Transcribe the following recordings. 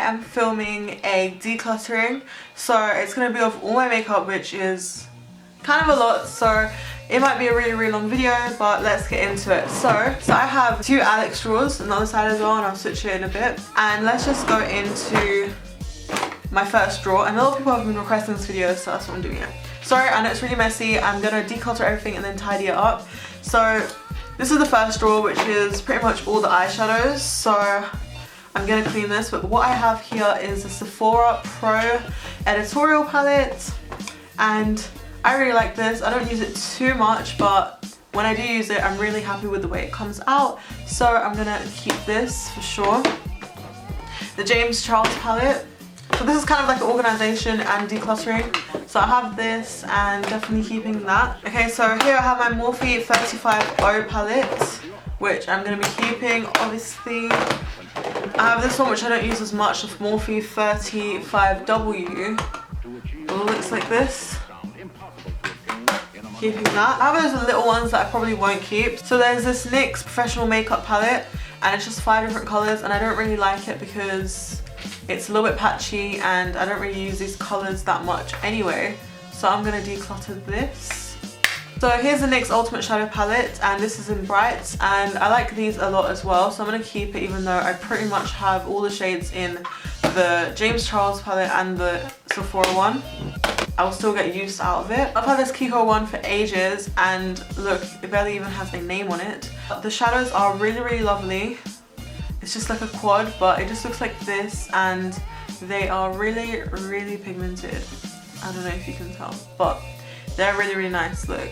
am filming a decluttering, so it's going to be of all my makeup, which is kind of a lot, so it might be a really long video, but let's get into it. So I have 2 Alex drawers on the other side as well, and I'll switch it in a bit. And let's just go into my first drawer, and a lot of people have been requesting this video, so that's what I'm doing it. Sorry, I know it's really messy. I'm gonna declutter everything and then tidy it up. So this is the first drawer, which is pretty much all the eyeshadows. So I'm gonna clean this, but what I have here is a Sephora Pro editorial palette, and I really like this. I don't use it too much, but when I do use it, I'm really happy with the way it comes out. So I'm gonna keep this for sure. The James Charles palette. So this is kind of like an organization and decluttering. So I have this and definitely keeping that. Okay, so here I have my Morphe 35O palette, which I'm gonna be keeping, obviously. I have this one, which I don't use as much, of Morphe 35W. It looks like this. Keeping that. I have those little ones that I probably won't keep. So there's this NYX professional makeup palette, and it's just 5 different colors, and I don't really like it because it's a little bit patchy and I don't really use these colors that much anyway. So I'm gonna declutter this. So here's the NYX Ultimate Shadow Palette, and this is in Brights, and I like these a lot as well, so I'm gonna keep it, even though I pretty much have all the shades in the James Charles palette and the Sephora one. I'll still get use out of it. I've had this Kiko one for ages, and look, it barely even has a name on it. The shadows are really lovely. It's just like a quad, but it just looks like this, and they are really pigmented. I don't know if you can tell, but they're really nice. Look.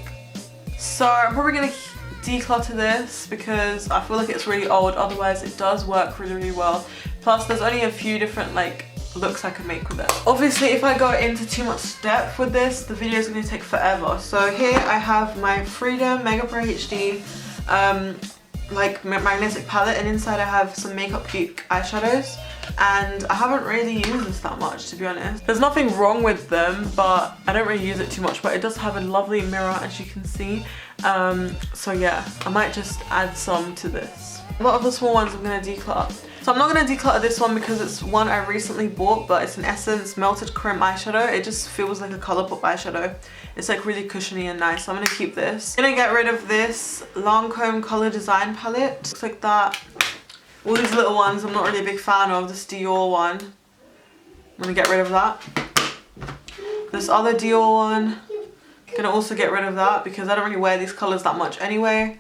So I'm probably gonna declutter this because I feel like it's really old, otherwise it does work really well. Plus there's only a few different like looks I can make with it. Obviously if I go into too much depth with this, the video is going to take forever. So here I have my Freedom Mega Pro HD like magnetic palette, and inside I have some Makeup Geek eyeshadows, and I haven't really used this that much, to be honest. There's nothing wrong with them, but I don't really use it too much, but it does have a lovely mirror, as you can see. So yeah, I might just add some to this. A lot of the small ones I'm going to declutter. So I'm not going to declutter this one because it's one I recently bought, but it's an Essence Melted Chrome eyeshadow. It just feels like a Colourpop eyeshadow. It's like really cushiony and nice, so I'm going to keep this. I'm going to get rid of this Lancome Colour Design palette. Looks like that. All these little ones I'm not really a big fan of. This Dior one, I'm going to get rid of that. This other Dior one, I'm going to also get rid of that because I don't really wear these colours that much anyway.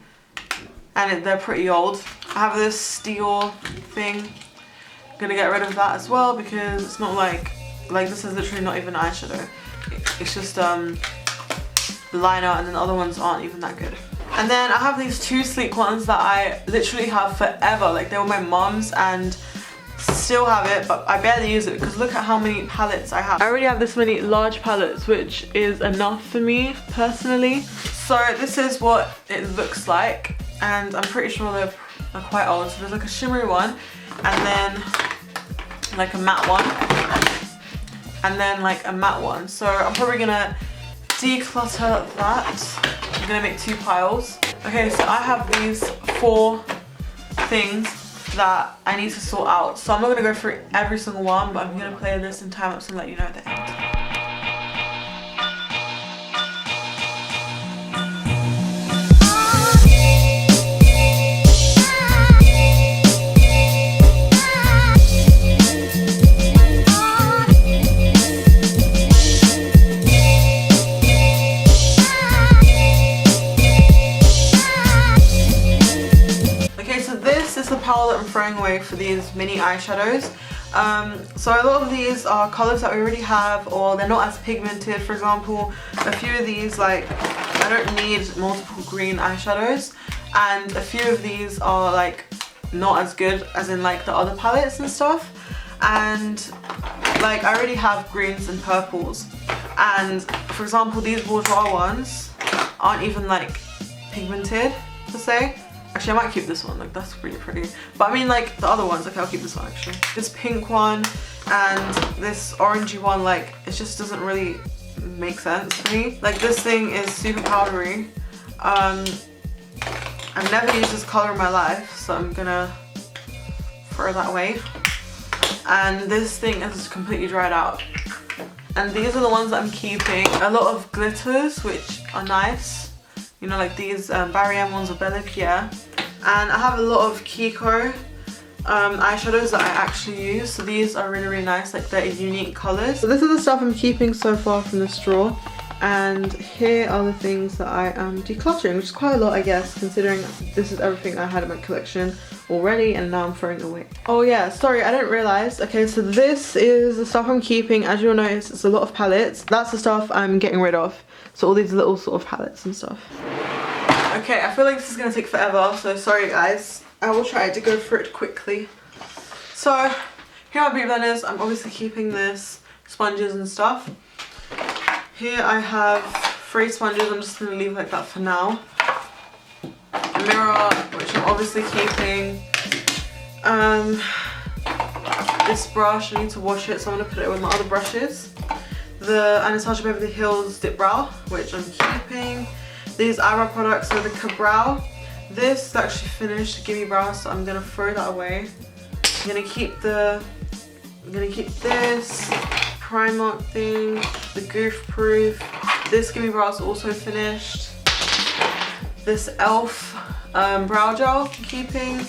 And they're pretty old. I have this Dior thing. I'm gonna get rid of that as well because it's not like this is literally not even eyeshadow. It's just liner, and then the other ones aren't even that good. And then I have these 2 sleek ones that I literally have forever. Like they were my mom's and still have it, but I barely use it because look at how many palettes I have. I already have this many large palettes, which is enough for me personally. So this is what it looks like, and I'm pretty sure they're quite old. So there's like a shimmery one, and then like a matte one, and then like a matte one. So I'm probably gonna declutter that. I'm gonna make 2 piles. Okay, so I have these 4 things that I need to sort out. So I'm not gonna go through every single one, but I'm gonna play this in time lapse and let you know at the end. Pile that I'm throwing away for these mini eyeshadows. So a lot of these are colors that we already have, or they're not as pigmented. For example, a few of these, like I don't need multiple green eyeshadows, and a few of these are like not as good as in like the other palettes and stuff, and like I already have greens and purples, and for example these bourgeois ones aren't even like pigmented per se. Actually, I might keep this one, like that's really pretty. But I mean like the other ones, okay, I'll keep this one actually. This pink one and this orangey one, like it just doesn't really make sense to me. Like this thing is super powdery. I've never used this color in my life, so I'm gonna throw that away. and this thing is completely dried out. And these are the ones that I'm keeping. A lot of glitters, which are nice. You know, like these Barry M ones are Bellic, yeah. And I have a lot of Kiko eyeshadows that I actually use. So these are really, really nice. Like they're unique colours. So this is the stuff I'm keeping so far from this drawer. And here are the things that I am decluttering, which is quite a lot, I guess, considering this is everything I had in my collection already and now I'm throwing away. Oh yeah, sorry, I didn't realise. Okay, so this is the stuff I'm keeping. As you'll notice, it's a lot of palettes. That's the stuff I'm getting rid of. So all these little sort of palettes and stuff. Okay, I feel like this is going to take forever, so sorry guys. I will try to go through it quickly. So, here are my beauty blenders. I'm obviously keeping this, sponges and stuff. Here I have 3 sponges, I'm just going to leave like that for now. A mirror, which I'm obviously keeping. This brush, I need to wash it, so I'm going to put it with my other brushes. The Anastasia Beverly Hills Dip Brow, which I'm keeping. These eyebrow products are the Cabrow. This is actually finished Gimme Brow, so I'm going to throw that away. I'm going to keep this Primark thing, the Goof Proof. This Gimme Brow is also finished. This e.l.f. brow gel I'm keeping.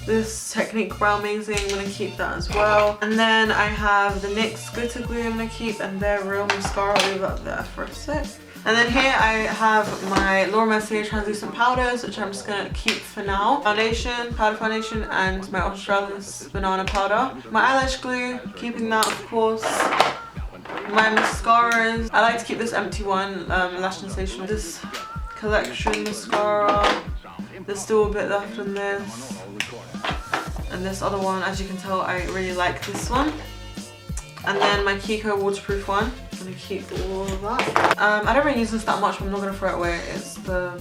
This Technique Brow Amazing, I'm going to keep that as well. And then I have the NYX Glitter Glue I'm going to keep, and their Real Mascara. I'll leave that there for a sec. And then here I have my Laura Mercier translucent powders, which I'm just going to keep for now. Foundation, powder foundation, and my Australis banana powder. My eyelash glue, keeping that of course. My mascaras, I like to keep this empty one, Lash Sensational. This collection mascara, there's still a bit left in this. And this other one, as you can tell, I really like this one. And then my Kiko waterproof one. I'm going to keep all of that. I don't really use this that much, but I'm not going to throw it away. It's the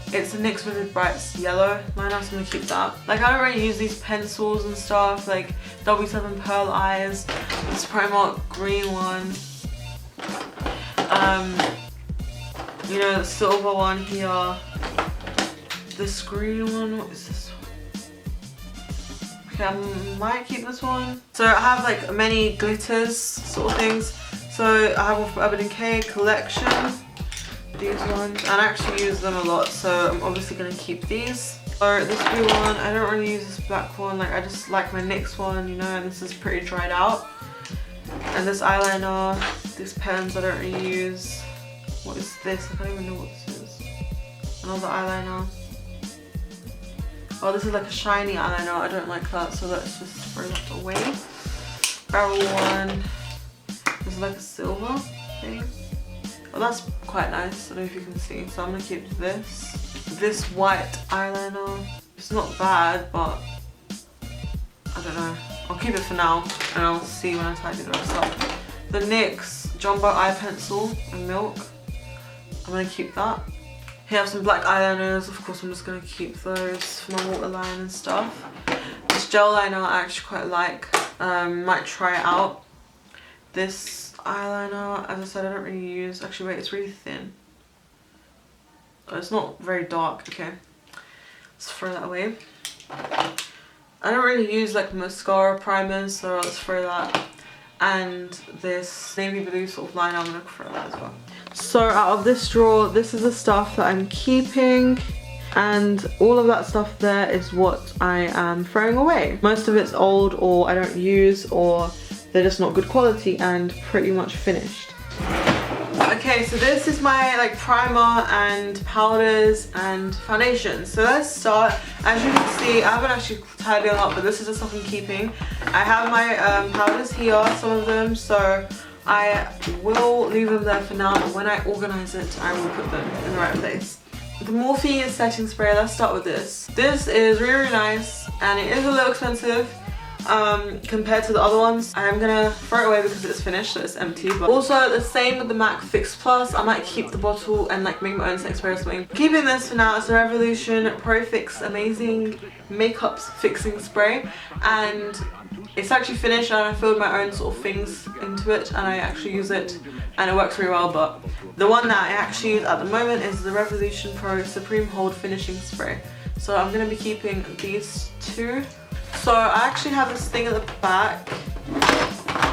NYX Vivid Brights yellow liner, so I'm going to keep that. Like, I don't really use these pencils and stuff, like W7 Pearl Eyes, this Primark green one. You know, the silver one here. This green one, what is this one? Okay, I might keep this one. So I have like many glitters sort of things. So I have one from Urban Decay collection, these ones, and I actually use them a lot, so I'm obviously going to keep these. So this blue one, I don't really use this black one, like I just like my NYX one, you know, and this is pretty dried out. And this eyeliner, these pens I don't really use. What is this? I don't even know what this is. Another eyeliner. Oh, this is like a shiny eyeliner, I don't like that, so let's just throw that away. Barrel one. This is like a silver thing. Oh, that's quite nice. I don't know if you can see. So I'm gonna keep this. This white eyeliner. It's not bad, but I don't know. I'll keep it for now, and I'll see when I tidy the rest up. The NYX Jumbo Eye Pencil in Milk. I'm gonna keep that. Here I have some black eyeliners. Of course, I'm just gonna keep those for my waterline and stuff. This gel liner I actually quite like. Might try it out. This eyeliner, as I said, I don't really use. Actually, wait, it's really thin. Oh, it's not very dark. Okay, let's throw that away. I don't really use like mascara primers, so let's throw that. And this navy blue sort of liner, I'm gonna throw that as well. So out of this drawer, this is the stuff that I'm keeping. And all of that stuff there is what I am throwing away. Most of it's old, or I don't use, or they're just not good quality and pretty much finished. Okay, so this is my like primer and powders and foundations. So let's start. As you can see, I haven't actually tied it up, but this is the stuff I'm keeping. I have my powders here, some of them, so I will leave them there for now. And when I organize it, I will put them in the right place. The Morphe setting spray, let's start with this. This is really, really nice, and it is a little expensive compared to the other ones. I'm gonna throw it away because it's finished, so it's empty. But also the same with the MAC Fix Plus. I might keep the bottle and like make my own setting spray or something. Keeping this for now. It's the Revolution Pro Fix Amazing Makeup Fixing Spray, and it's actually finished, and I filled my own sort of things into it, and I actually use it, and it works really well. But the one that I actually use at the moment is the Revolution Pro Supreme Hold Finishing Spray. So I'm going to be keeping these two. So I actually have this thing at the back.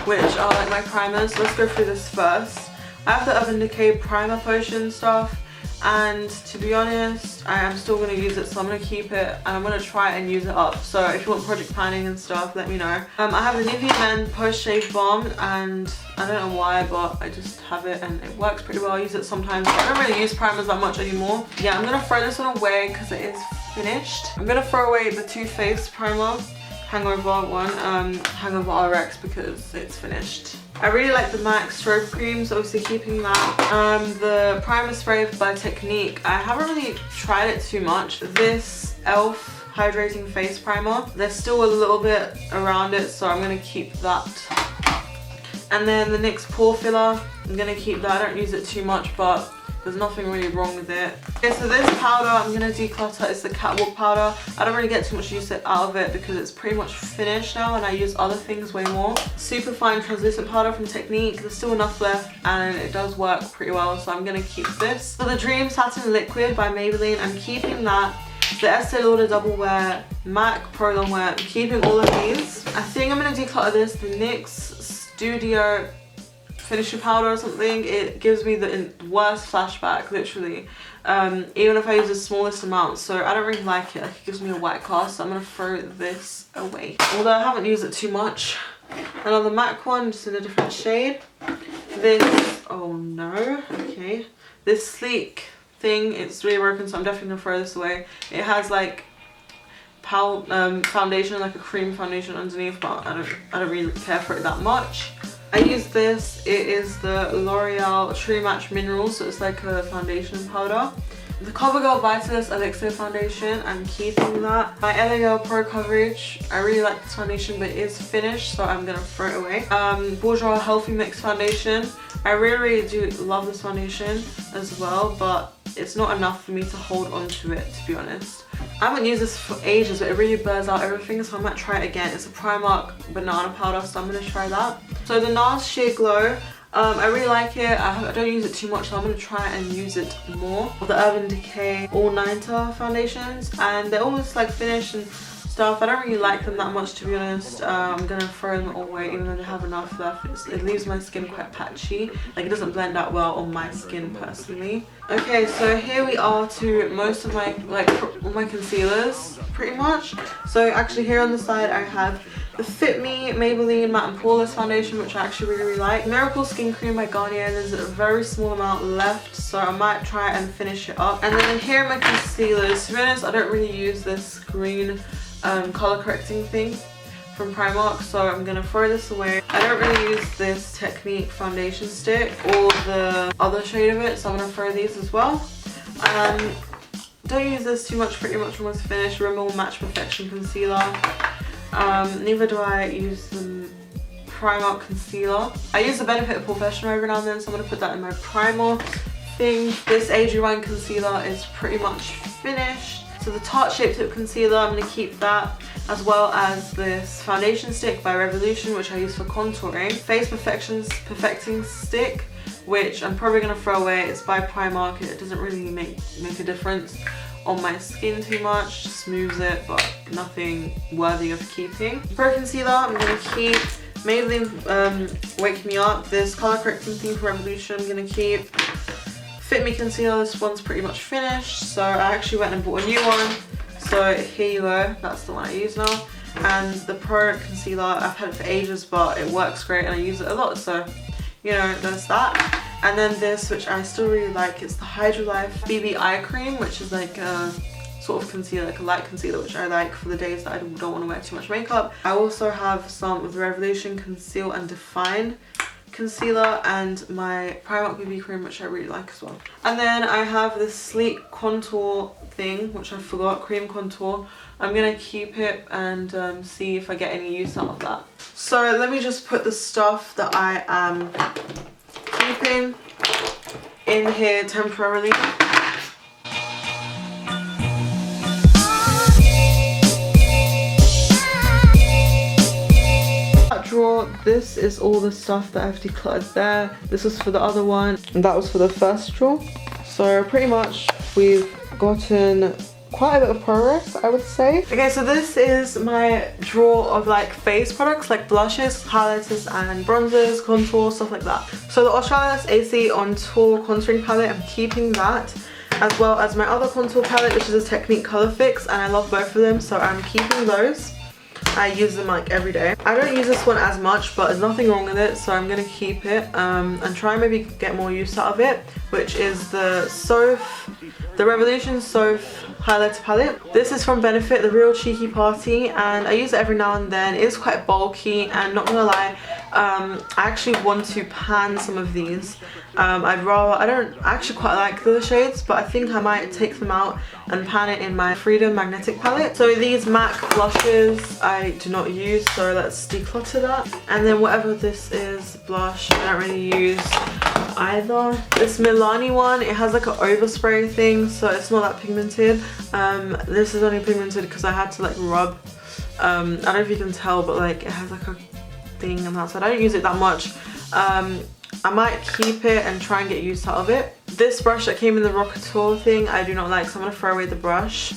which are like my primers. Let's go through this first. I have the Urban Decay primer potion stuff, and to be honest, I am still going to use it, so I'm going to keep it and I'm going to try and use it up. So if you want project planning and stuff, let me know. I have the Nivea Men Post Shave Balm, and I don't know why, but I just have it and it works pretty well. I use it sometimes, but I don't really use primers that much anymore. Yeah, I'm going to throw this one away because it is finished. I'm going to throw away the Too Faced primer Hangover one, Hangover RX, because it's finished. I really like the MAC strobe creams, obviously keeping that. The primer spray by Technique, I haven't really tried it too much. This e.l.f. hydrating face primer, there's still a little bit around it, so I'm going to keep that. And then the NYX pore filler, I'm going to keep that. I don't use it too much, but there's nothing really wrong with it. Okay, so this powder I'm going to declutter. It's the Catwalk powder. I don't really get too much use out of it because it's pretty much finished now and I use other things way more. Super fine translucent powder from Technique. There's still enough left and it does work pretty well, so I'm going to keep this. So the Dream Satin Liquid by Maybelline, I'm keeping that. The Estee Lauder Double Wear MAC Pro Long Wear, I'm keeping all of these. I think I'm going to declutter this. The NYX Studio Finisher powder or something. It gives me the worst flashback, literally, even if I use the smallest amount, so I don't really like it. Like, it gives me a white cast, so I'm gonna throw this away, although I haven't used it too much. Another MAC one, just in a different shade. This, oh no, okay, this Sleek thing, it's really broken, so I'm definitely gonna throw this away. It has like foundation, like a cream foundation underneath, but I don't really care for it that much. I use this. It is the L'Oreal True Match Minerals, so it's like a foundation powder. The CoverGirl Vitalist Elixir Foundation, I'm keeping that. My LA Girl Pro Coverage, I really like this foundation, but it is finished, so I'm gonna throw it away. Bourjois Healthy Mix Foundation, I really do love this foundation as well, but it's not enough for me to hold on to it, to be honest. I haven't used this for ages, but it really blurs out everything, so I might try it again. It's a Primark banana powder, so I'm going to try that. So the NARS Sheer Glow, I really like it. I don't use it too much, so I'm going to try and use it more. The Urban Decay All Nighter foundations, and they're almost like finished and stuff. I don't really like them that much, to be honest. I'm gonna throw them all away, even though they have enough left. It leaves my skin quite patchy. Like, it doesn't blend out well on my skin personally. Okay, so here we are to most of my, like, all my concealers, pretty much. So actually here on the side I have the Fit Me Maybelline Matte and Poreless foundation, which I actually really like. Miracle Skin Cream by Garnier, there's a very small amount left, so I might try and finish it up. And then here are my concealers. To be honest, I don't really use this green color correcting thing from Primark, so I'm gonna throw this away. I don't really use this Technique foundation stick or the other shade of it, so I'm gonna throw these as well. Don't use this too much, pretty much almost finished. Rimmel Match Perfection Concealer. Neither do I use the Primark concealer. I use the Benefit Professional every now and then, so I'm gonna put that in my primer thing. This Age Rewind concealer is pretty much finished. So the Tarte Shape Tip Concealer, I'm going to keep that, as well as this foundation stick by Revolution, which I use for contouring. Face Perfecting Stick, which I'm probably going to throw away. It's by Primark. It doesn't really make a difference on my skin too much. Just smooths it, but nothing worthy of keeping. Pro Concealer, I'm going to keep. Maybelline Wake Me Up. This color correcting thing for Revolution, I'm going to keep. Fit Me Concealer, this one's pretty much finished, so I actually went and bought a new one, so here you go, that's the one I use now. And the Pro Concealer, I've had it for ages, but it works great and I use it a lot, so, you know, there's that. And then this, which I still really like, it's the Hydra Life BB Eye Cream, which is like a sort of concealer, like a light concealer, which I like for the days that I don't want to wear too much makeup. I also have some of the Revolution Conceal and Define concealer and my Primark BB cream, which I really like as well. And then I have this sleek contour thing, which I forgot, cream contour. I'm gonna keep it and see if I get any use out of that. So let me just put the stuff that I am keeping in here temporarily. Drawer, this is all the stuff that I've decluttered there. This was for the other one and that was for the first drawer. So pretty much we've gotten quite a bit of progress, I would say. Okay, so this is my drawer of like face products, like blushes, highlighters and bronzers, contour, stuff like that. So the Australis AC On Tour contouring palette, I'm keeping that, as well as my other contour palette, which is a Technique Color Fix, and I love both of them, so I'm keeping those. I use them like every day. I don't use this one as much, but there's nothing wrong with it, so I'm gonna keep it and try and maybe get more use out of it, which is the Revolution Soph highlighter palette. This is from Benefit, the Real Cheeky Party, and I use it every now and then. It is quite bulky, and not gonna lie, I actually want to pan some of these. I don't actually quite like the shades, but I think I might take them out and pan it in my Freedom Magnetic palette. So these MAC blushes I do not use, so let's declutter that. And then whatever this is, blush, I don't really use either. This Milani one, it has like an overspray thing, so it's not that pigmented. This is only pigmented because I had to like rub. I don't know if you can tell, but like it has like a thing on that side. I don't use it that much. I might keep it and try and get use out of it. This brush that came in the Rockateur thing, I do not like, so I'm gonna throw away the brush.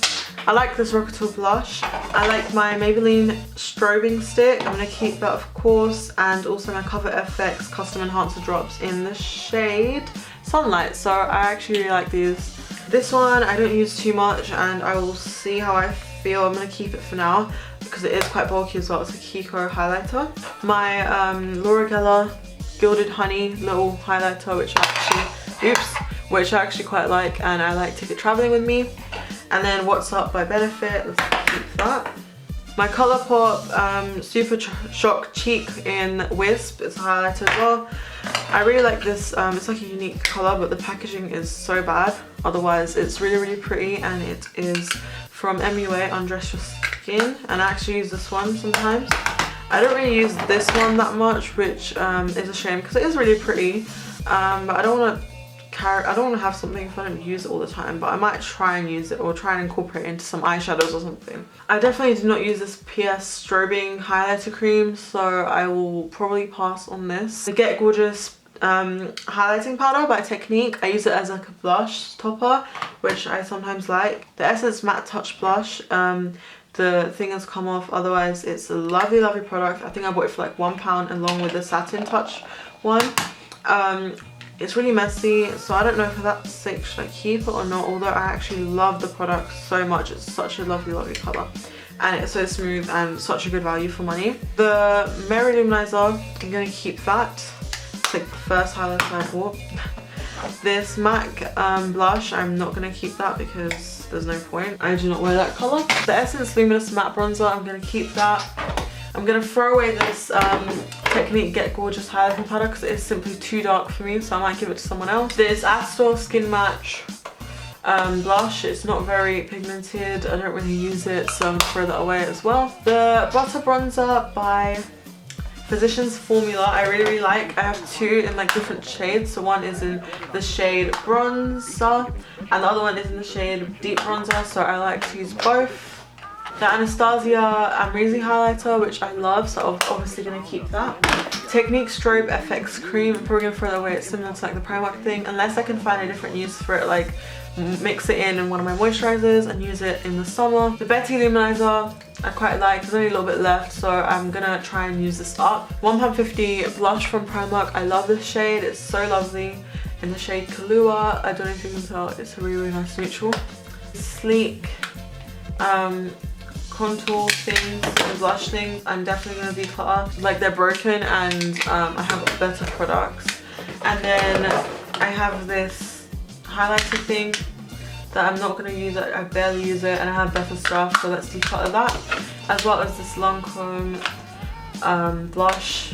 I like this Rockateur blush. I like my Maybelline strobing stick. I'm gonna keep that, of course, and also my Cover FX Custom Enhancer drops in the shade Sunlight. So I actually really like these. This one I don't use too much, and I will see how I feel. I'm gonna keep it for now because it is quite bulky as well. It's a Kiko highlighter. My Laura Geller Gilded Honey little highlighter, which I actually quite like, and I like Take It Traveling with me. And then What's Up by Benefit, let's keep that. My Colourpop Super Shock Cheek in Wisp, it's a highlighter as well. I really like this, it's like a unique colour, but the packaging is so bad. Otherwise it's really, really pretty, and it is from MUA, Undress Your Skin, and I actually use this one sometimes. I don't really use this one that much, which is a shame because it is really pretty, but I don't want to have something if I don't use it all the time, but I might try and use it or try and incorporate it into some eyeshadows or something. I definitely do not use this PS Strobing highlighter cream, so I will probably pass on this. The Get Gorgeous highlighting powder by Technique. I use it as like a blush topper, which I sometimes like. The Essence Matte Touch blush. The thing has come off, otherwise it's a lovely, lovely product. I think I bought it for like £1 along with the Satin Touch one. It's really messy, so I don't know for that sake should I keep it or not, although I actually love the product so much. It's such a lovely, lovely colour, and it's so smooth and such a good value for money. The Mary Luminizer, I'm going to keep that. It's like the first highlighter I bought. This MAC blush, I'm not going to keep that because there's no point. I do not wear that colour. The Essence Luminous Matte Bronzer, I'm going to keep that. I'm going to throw away this Technique Get Gorgeous highlighting powder because it is simply too dark for me, so I might give it to someone else. This Astor Skin Match blush, it's not very pigmented. I don't really use it, so I'm going to throw that away as well. The Butter Bronzer by Physicians Formula, I really, really like. I have two in like different shades. So one is in the shade Bronzer and the other one is in the shade Deep Bronzer, so I like to use both. The Anastasia Amrezy highlighter, which I love, so I'm obviously going to keep that. Technique Strobe FX cream, I'm probably going to throw that away. It's similar to like the Primark thing, unless I can find a different use for it, like mix it in one of my moisturizers and use it in the summer. The Betty Luminizer I quite like. There's only a little bit left, so I'm gonna try and use this up. £1.50 blush from Primark. I love this shade. It's so lovely. In the shade Kahlua. I don't know if you can tell. It's a really, really nice neutral. Sleek contour things and blush things. I'm definitely gonna declutter. Like, they're broken, and I have better products. And then I have this highlighter thing that I'm not going to use it. I barely use it, and I have better stuff, so let's declutter that. As well as this Lancome blush.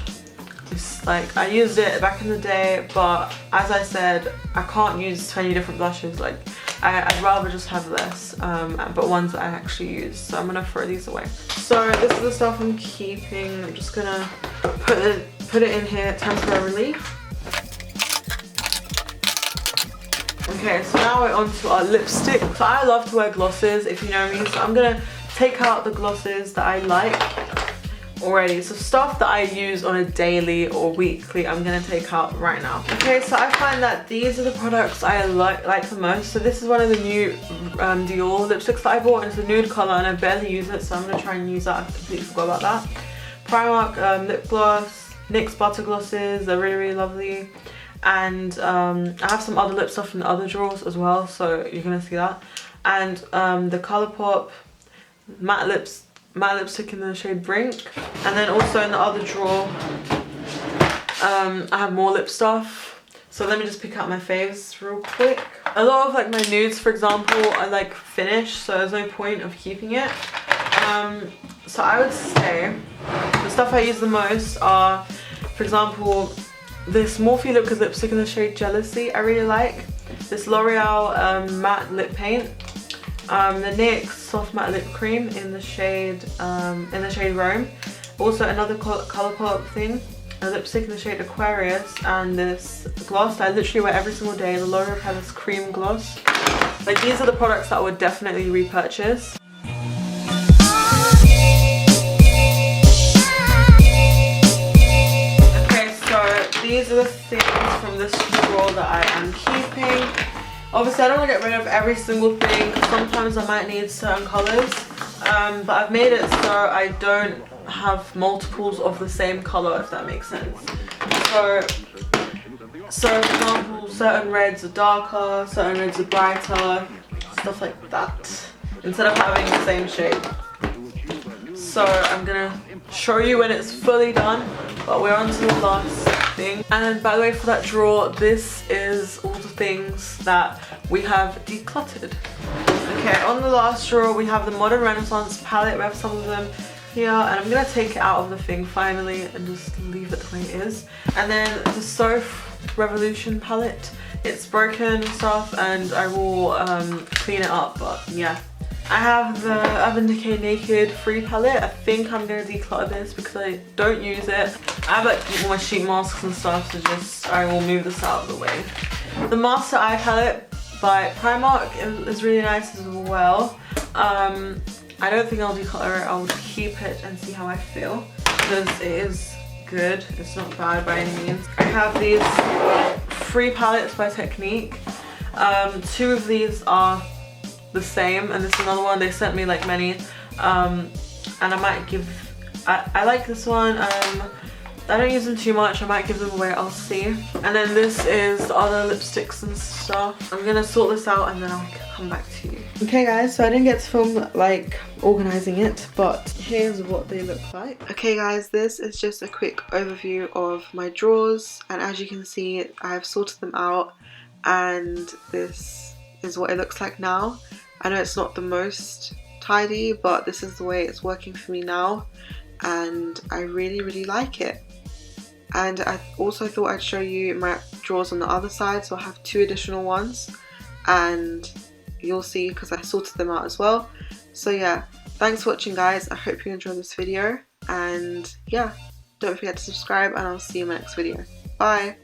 It's like, I used it back in the day, but as I said, I can't use 20 different blushes. Like, I'd rather just have less, but ones that I actually use. So I'm going to throw these away. So this is the stuff I'm keeping. I'm just going to put it in here temporarily. Okay, so now we're on to our lipstick. So I love to wear glosses, if you know me, so I'm gonna take out the glosses that I like already. So stuff that I use on a daily or weekly, I'm gonna take out right now. Okay, so I find that these are the products I like the most. So this is one of the new Dior lipsticks that I bought, and it's a nude color and I barely use it, so I'm gonna try and use that. I completely forgot about that. Primark lip gloss, NYX butter glosses, they're really, really lovely. And I have some other lip stuff in the other drawers as well, so you're gonna see that. And the Colourpop matte lipstick in the shade Brink. And then also in the other drawer, I have more lip stuff. So let me just pick out my faves real quick. A lot of like my nudes, for example, I like finished, so there's no point of keeping it. So I would say the stuff I use the most are, for example, this Morphe Lip Kit lipstick in the shade Jealousy, I really like. This L'Oreal matte lip paint. The NYX soft matte lip cream in the shade Rome. Also another Colourpop thing, a lipstick in the shade Aquarius, and this gloss that I literally wear every single day, the L'Oreal Paris cream gloss. Like, these are the products that I would definitely repurchase. These are the things from this drawer that I am keeping. Obviously I don't want to get rid of every single thing, because sometimes I might need certain colours, but I've made it so I don't have multiples of the same colour, if that makes sense. So for example, certain reds are darker, certain reds are brighter, stuff like that, instead of having the same shade. So I'm gonna show you when it's fully done, but we're on to the last thing. And by the way, for that drawer, this is all the things that we have decluttered. Okay, on the last drawer we have the Modern Renaissance palette. We have some of them here, and I'm gonna take it out of the thing finally and just leave it the way it is. And then the Soph Revolution palette, it's broken and stuff, and I will clean it up, but yeah. I have the Urban Decay Naked Free palette. I think I'm going to declutter this because I don't use it. I have like all my sheet masks and stuff, so I will move this out of the way. The Master Eye palette by Primark is really nice as well. I don't think I'll declutter it. I'll keep it and see how I feel, because it is good. It's not bad by any means. I have these free palettes by Technique. Two of these are the same, and this is another one. They sent me like many, and I might give, I like this one. I don't use them too much. I might give them away, I'll see. And then this is the other lipsticks and stuff. I'm gonna sort this out and then I'll come back to you. Okay guys, so I didn't get to film like organizing it, but here's what they look like. Okay guys, this is just a quick overview of my drawers, and as you can see, I've sorted them out, and this is what it looks like now. I know it's not the most tidy, but this is the way it's working for me now, and I really, really like it. And I also thought I'd show you my drawers on the other side, so I have 2 additional ones, and you'll see because I sorted them out as well. So yeah, thanks for watching guys. I hope you enjoyed this video, and yeah, don't forget to subscribe, and I'll see you in my next video. Bye!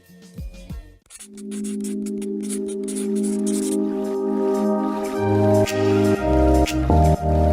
Thank you.